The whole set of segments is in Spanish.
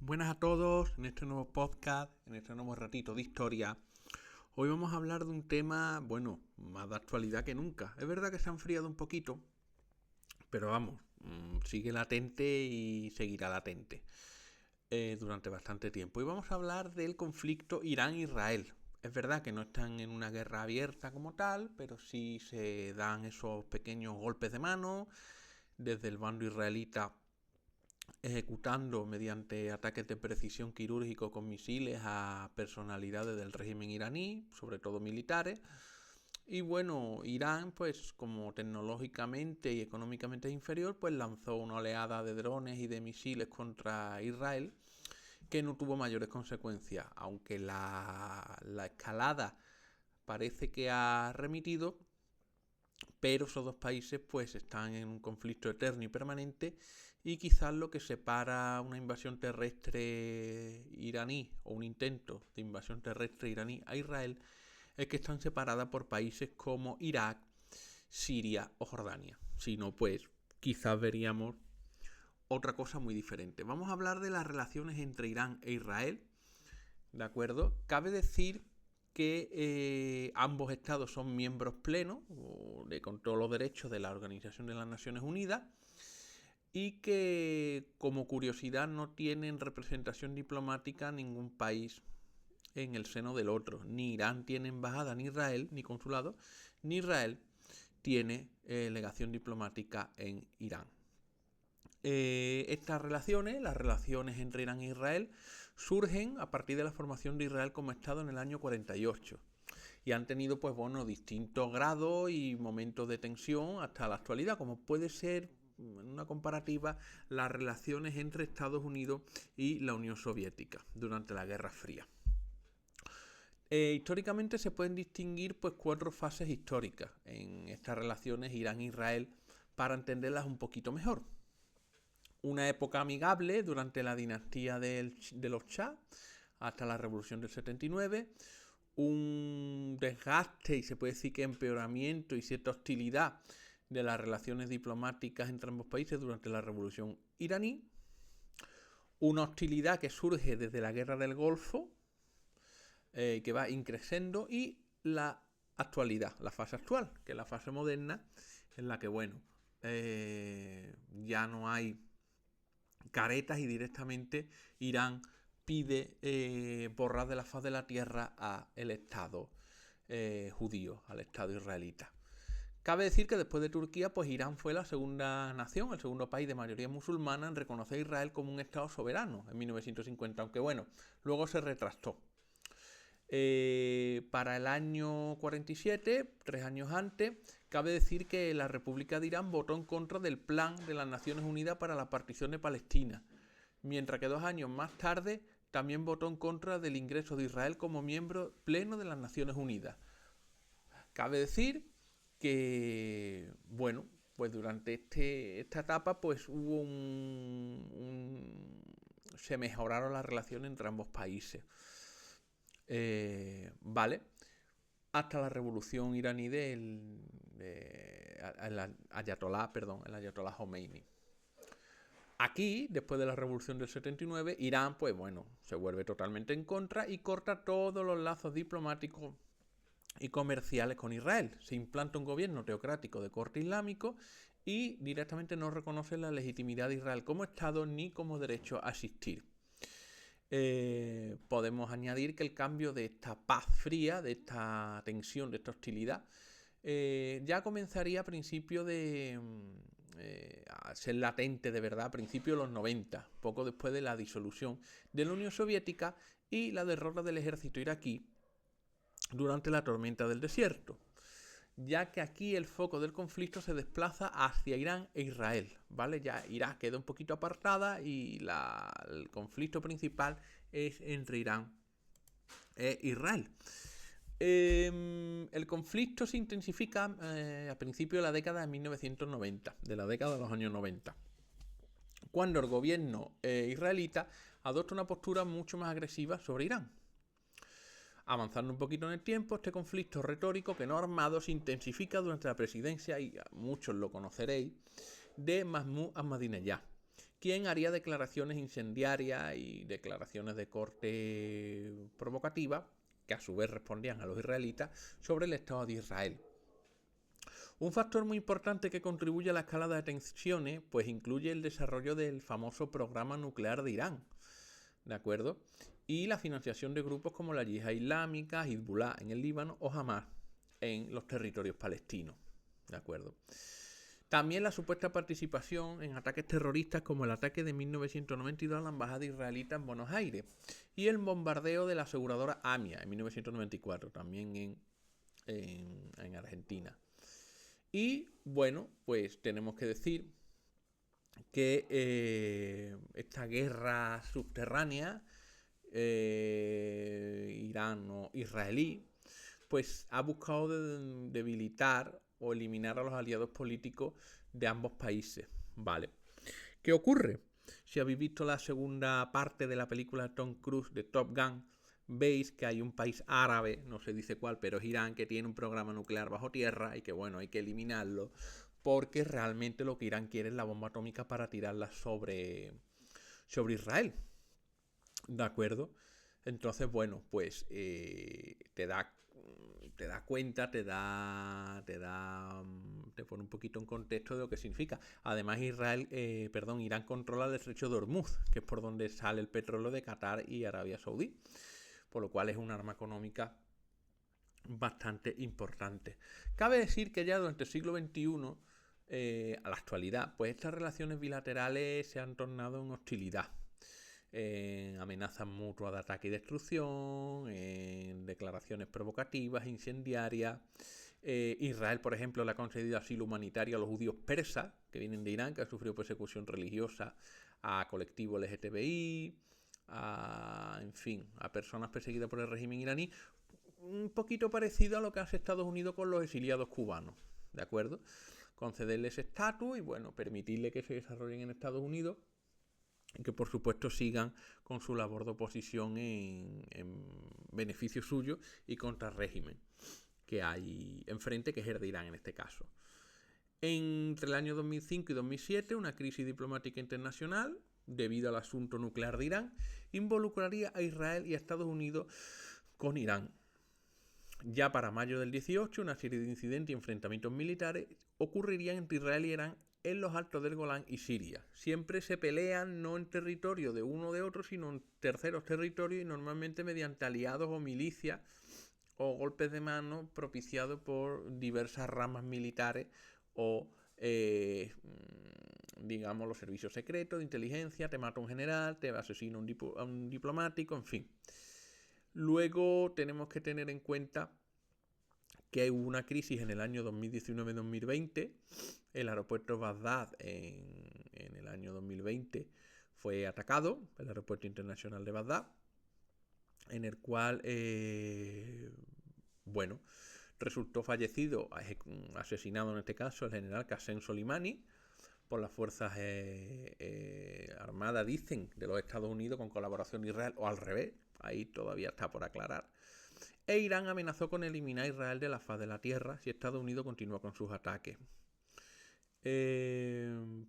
Buenas a todos en este nuevo podcast, en este nuevo ratito de historia. Hoy vamos a hablar de un tema, más de actualidad que nunca. Es verdad que se ha enfriado un poquito, pero vamos, sigue latente y seguirá latente durante bastante tiempo. Y vamos a hablar del conflicto Irán-Israel. Es verdad que no están en una guerra abierta como tal, pero sí se dan esos pequeños golpes de mano desde el bando israelita, ejecutando mediante ataques de precisión quirúrgico con misiles a personalidades del régimen iraní, sobre todo militares. Y bueno, Irán, pues como tecnológicamente y económicamente es inferior, pues lanzó una oleada de drones y de misiles contra Israel que no tuvo mayores consecuencias, aunque la escalada parece que ha remitido, pero esos dos países pues están en un conflicto eterno y permanente, y quizás lo que separa una invasión terrestre iraní o un intento de invasión terrestre iraní a Israel es que están separadas por países como Irak, Siria o Jordania. Si no, pues quizás veríamos otra cosa muy diferente. Vamos a hablar de las relaciones entre Irán e Israel, ¿de acuerdo? Cabe decir que ambos estados son miembros plenos con todos los derechos de la Organización de las Naciones Unidas, y que, como curiosidad, no tienen representación diplomática en ningún país en el seno del otro. Ni Irán tiene embajada en Israel, ni consulado, ni Israel tiene legación diplomática en Irán. Estas relaciones, las relaciones entre Irán e Israel, surgen a partir de la formación de Israel como Estado en el año 48 y han tenido distintos grados y momentos de tensión hasta la actualidad, como puede ser, en una comparativa, las relaciones entre Estados Unidos y la Unión Soviética durante la Guerra Fría. Históricamente se pueden distinguir cuatro fases históricas en estas relaciones Irán-Israel para entenderlas un poquito mejor. Una época amigable durante la dinastía de los Shah hasta la Revolución del 79, un desgaste y se puede decir que empeoramiento y cierta hostilidad de las relaciones diplomáticas entre ambos países durante la Revolución iraní, una hostilidad que surge desde la Guerra del Golfo, que va increciendo, y la actualidad, la fase actual, que es la fase moderna, en la que ya no hay caretas y directamente Irán pide borrar de la faz de la tierra al Estado judío, al Estado israelita. Cabe decir que después de Turquía, Irán fue la segunda nación, el segundo país de mayoría musulmana en reconocer a Israel como un Estado soberano en 1950, aunque luego se retractó. Para el año 47, 3 años antes, cabe decir que la República de Irán votó en contra del plan de las Naciones Unidas para la partición de Palestina, mientras que 2 años más tarde también votó en contra del ingreso de Israel como miembro pleno de las Naciones Unidas. Cabe decir que, durante esta etapa hubo se mejoraron las relaciones entre ambos países. Hasta la revolución iraní el Ayatollah Khomeini. Aquí, después de la revolución del 79, Irán se vuelve totalmente en contra y corta todos los lazos diplomáticos y comerciales con Israel. Se implanta un gobierno teocrático de corte islámico y directamente no reconoce la legitimidad de Israel como Estado ni como derecho a existir. Podemos añadir que el cambio de esta paz fría, de esta tensión, de esta hostilidad, ya comenzaría a principios a ser latente de verdad a principios de los 90, poco después de la disolución de la Unión Soviética y la derrota del ejército iraquí durante la tormenta del desierto, ya que aquí el foco del conflicto se desplaza hacia Irán e Israel, ¿vale? Ya Irak queda un poquito apartada y el conflicto principal es entre Irán e Israel. El conflicto se intensifica a principios de la década de 1990, de la década de los años 90, cuando el gobierno israelita adopta una postura mucho más agresiva sobre Irán. Avanzando un poquito en el tiempo, este conflicto retórico, que no armado, se intensifica durante la presidencia, y muchos lo conoceréis, de Mahmoud Ahmadinejad, quien haría declaraciones incendiarias y declaraciones de corte provocativa, que a su vez respondían a los israelitas, sobre el Estado de Israel. Un factor muy importante que contribuye a la escalada de tensiones, pues incluye el desarrollo del famoso programa nuclear de Irán, ¿de acuerdo? Y la financiación de grupos como la Yihad Islámica, Hezbollah en el Líbano o Hamas en los territorios palestinos, ¿de acuerdo? También la supuesta participación en ataques terroristas como el ataque de 1992 a la embajada israelita en Buenos Aires y el bombardeo de la aseguradora AMIA en 1994, también en Argentina. Y bueno, pues tenemos que decir que esta guerra subterránea irano-israelí pues ha buscado debilitar o eliminar a los aliados políticos de ambos países, ¿vale? ¿Qué ocurre? Si habéis visto la segunda parte de la película de Tom Cruise de Top Gun, veis que hay un país árabe, no se dice cuál, pero es Irán, que tiene un programa nuclear bajo tierra y que bueno, hay que eliminarlo porque realmente lo que Irán quiere es la bomba atómica para tirarla sobre Israel, ¿de acuerdo? Entonces, bueno, pues te da cuenta, te pone un poquito en contexto de lo que significa. Además, Irán controla el estrecho de Hormuz, que es por donde sale el petróleo de Qatar y Arabia Saudí, por lo cual es un arma económica bastante importante. Cabe decir que ya durante el siglo XXI, a la actualidad, pues estas relaciones bilaterales se han tornado en hostilidad. Amenazas mutuas de ataque y destrucción, declaraciones provocativas, incendiarias. Israel, por ejemplo, le ha concedido asilo humanitario a los judíos persas que vienen de Irán, que han sufrido persecución religiosa, a colectivos LGTBI, en fin, a personas perseguidas por el régimen iraní, un poquito parecido a lo que hace Estados Unidos con los exiliados cubanos, ¿de acuerdo? Concederles estatus y, bueno, permitirle que se desarrollen en Estados Unidos y que por supuesto sigan con su labor de oposición en beneficio suyo y contra el régimen que hay enfrente, que es el de Irán en este caso. Entre el año 2005 y 2007, una crisis diplomática internacional, debido al asunto nuclear de Irán, involucraría a Israel y a Estados Unidos con Irán. Ya para mayo del 18, una serie de incidentes y enfrentamientos militares ocurrirían entre Israel y Irán en los altos del Golán y Siria. Siempre se pelean no en territorio de uno o de otro, sino en terceros territorios y normalmente mediante aliados o milicias o golpes de mano propiciados por diversas ramas militares o, digamos, los servicios secretos de inteligencia. Te mata un general, te asesina a un diplomático, en fin. Luego tenemos que tener en cuenta que hubo una crisis en el año 2019-2020. El aeropuerto Bagdad en el año 2020 fue atacado, el aeropuerto internacional de Bagdad, en el cual, resultó fallecido, asesinado en este caso, el general Qasem Soleimani por las fuerzas armadas, dicen, de los Estados Unidos con colaboración de Israel, o al revés, ahí todavía está por aclarar. E Irán amenazó con eliminar a Israel de la faz de la tierra si Estados Unidos continúa con sus ataques.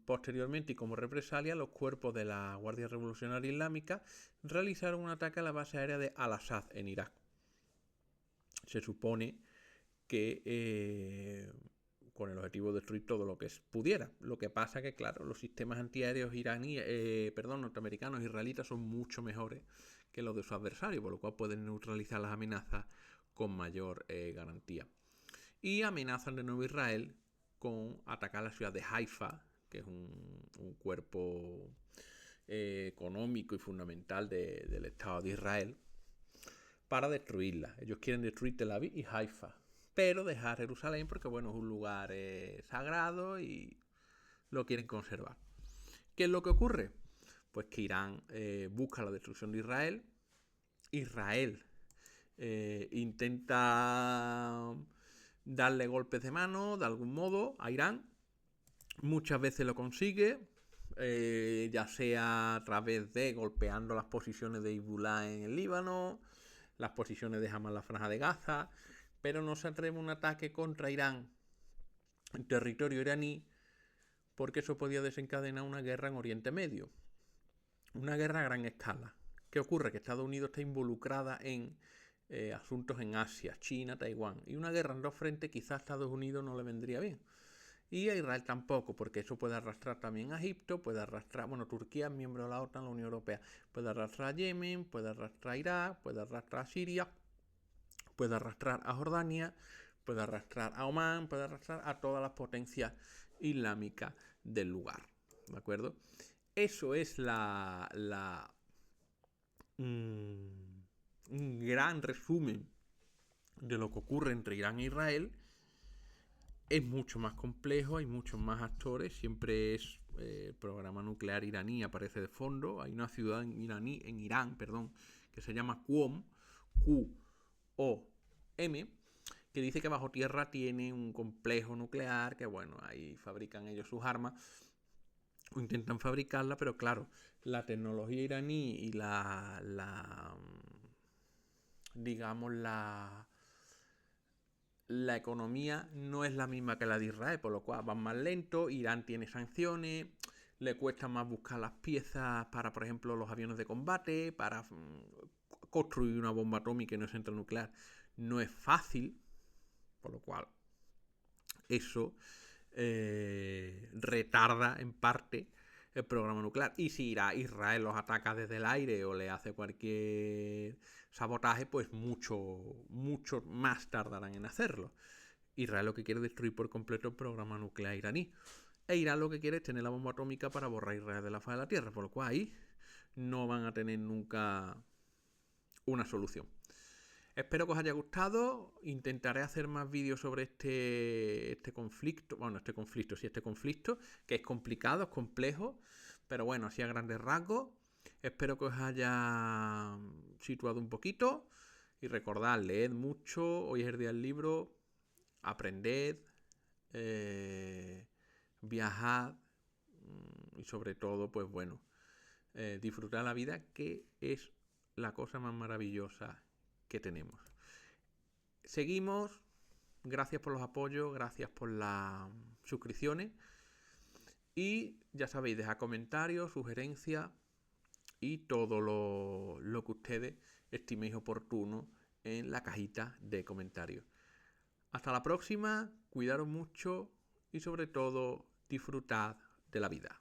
Posteriormente, y como represalia, los cuerpos de la Guardia Revolucionaria Islámica realizaron un ataque a la base aérea de Al-Assad en Irak. Se supone que con el objetivo de destruir todo lo que pudiera. Lo que pasa que, claro, los sistemas antiaéreos norteamericanos, israelitas, son mucho mejores que los de su adversario, por lo cual pueden neutralizar las amenazas con mayor garantía. Y amenazan de nuevo a Israel con atacar la ciudad de Haifa, que es un cuerpo económico y fundamental del Estado de Israel, para destruirla. Ellos quieren destruir Tel Aviv y Haifa, pero dejar Jerusalén porque, bueno, es un lugar sagrado y lo quieren conservar. ¿Qué es lo que ocurre? Pues que Irán busca la destrucción de Israel. Israel intenta darle golpes de mano de algún modo a Irán. Muchas veces lo consigue, ya sea a través de golpeando las posiciones de Hezbollah en el Líbano, las posiciones de Hamas en la Franja de Gaza, pero no se atreve a un ataque contra Irán en territorio iraní porque eso podía desencadenar una guerra en Oriente Medio. Una guerra a gran escala. ¿Qué ocurre? Que Estados Unidos está involucrada en asuntos en Asia, China, Taiwán. Y una guerra en dos frentes quizás a Estados Unidos no le vendría bien. Y a Israel tampoco, porque eso puede arrastrar también a Egipto, puede arrastrar, bueno, Turquía es miembro de la OTAN, la Unión Europea, puede arrastrar a Yemen, puede arrastrar a Irak, puede arrastrar a Siria, puede arrastrar a Jordania, puede arrastrar a Omán, puede arrastrar a todas las potencias islámicas del lugar. ¿De acuerdo? Eso es un gran resumen de lo que ocurre entre Irán e Israel. Es mucho más complejo, hay muchos más actores, siempre es el programa nuclear iraní aparece de fondo. Hay una ciudad en Irán, que se llama Qom, Q-O-M, que dice que bajo tierra tiene un complejo nuclear, que bueno, ahí fabrican ellos sus armas, o intentan fabricarla, pero claro, la tecnología iraní y digamos, la economía no es la misma que la de Israel, por lo cual van más lento. Irán tiene sanciones, le cuesta más buscar las piezas para, por ejemplo, los aviones de combate, para construir una bomba atómica y una central nuclear. No es fácil, por lo cual eso retarda en parte el programa nuclear. Y si Israel los ataca desde el aire o le hace cualquier sabotaje, pues mucho más tardarán en hacerlo. Israel lo que quiere es destruir por completo el programa nuclear iraní. E Irán lo que quiere es tener la bomba atómica para borrar a Israel de la faz de la tierra, por lo cual ahí no van a tener nunca una solución. Espero que os haya gustado. Intentaré hacer más vídeos sobre este conflicto. Bueno, este conflicto, que es complicado, es complejo, pero bueno, así a grandes rasgos. Espero que os haya situado un poquito. Y recordad, leed mucho. Hoy es el día del libro. Aprended. Viajad. Y sobre todo, pues bueno, disfrutad la vida, que es la cosa más maravillosa que tenemos. Seguimos. Gracias por los apoyos, gracias por las suscripciones. Y ya sabéis, dejad comentarios, sugerencias y todo lo que ustedes estiméis oportuno en la cajita de comentarios. Hasta la próxima, cuidaros mucho y sobre todo disfrutad de la vida.